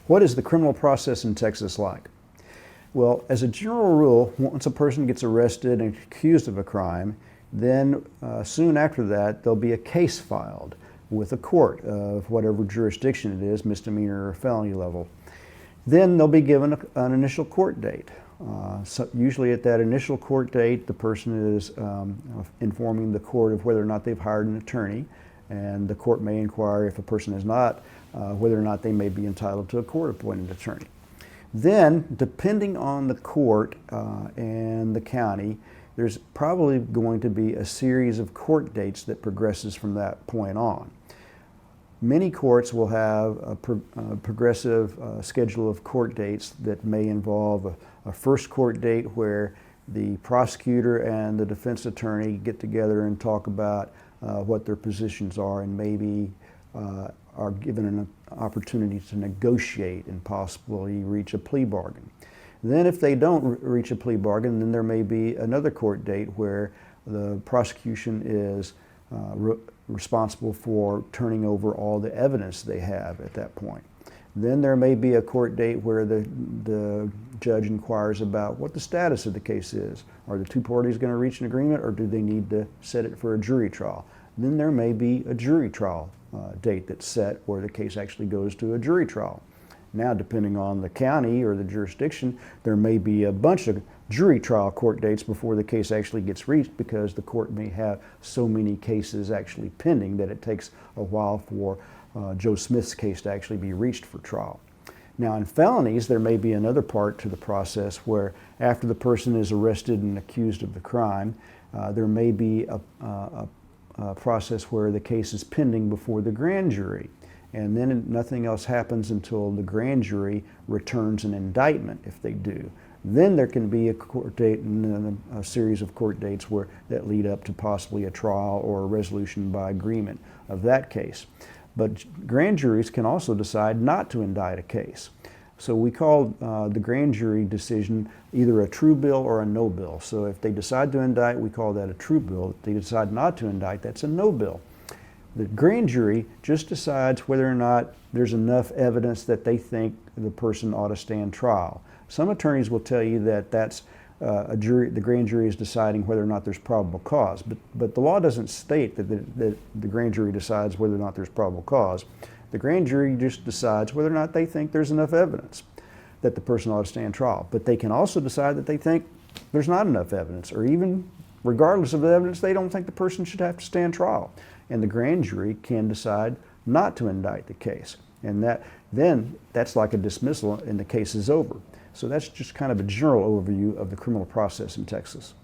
What is the criminal process in Texas like? Well, as a general rule, once a person gets arrested and accused of a crime, then soon after that there'll be a case filed with a court of whatever jurisdiction it is, misdemeanor or felony level. Then they'll be given an initial court date. So usually at that initial court date, the person is informing the court of whether or not they've hired an attorney, and the court may inquire, if a person is not, whether or not they may be entitled to a court-appointed attorney. Then, depending on the court and the county, there's probably going to be a series of court dates that progresses from that point on. Many courts will have a progressive schedule of court dates that may involve a first court date where the prosecutor and the defense attorney get together and talk about what their positions are, and maybe are given an opportunity to negotiate and possibly reach a plea bargain. Then if they don't reach a plea bargain, then there may be another court date where the prosecution is responsible for turning over all the evidence they have at that point. Then there may be a court date where the judge inquires about what the status of the case is. Are the two parties going to reach an agreement, or do they need to set it for a jury trial? Then there may be a jury trial date that's set where the case actually goes to a jury trial. Now, depending on the county or the jurisdiction, there may be a bunch of jury trial court dates before the case actually gets reached, because the court may have so many cases actually pending that it takes a while for Joe Smith's case to actually be reached for trial. Now, in felonies, there may be another part to the process where, after the person is arrested and accused of the crime, there may be a process where the case is pending before the grand jury, and then nothing else happens until the grand jury returns an indictment, if they do. Then there can be a court date and then a series of court dates that lead up to possibly a trial or a resolution by agreement of that case. But grand juries can also decide not to indict a case. So we call the grand jury decision either a true bill or a no bill. So if they decide to indict, we call that a true bill. If they decide not to indict, that's a no bill. The grand jury just decides whether or not there's enough evidence that they think the person ought to stand trial. Some attorneys will tell you that that's the grand jury is deciding whether or not there's probable cause, but the law doesn't state that the grand jury decides whether or not there's probable cause. The grand jury just decides whether or not they think there's enough evidence that the person ought to stand trial. But they can also decide that they think there's not enough evidence, or even regardless of the evidence, they don't think the person should have to stand trial. And the grand jury can decide not to indict the case. And then that's like a dismissal and the case is over. So that's just kind of a general overview of the criminal process in Texas.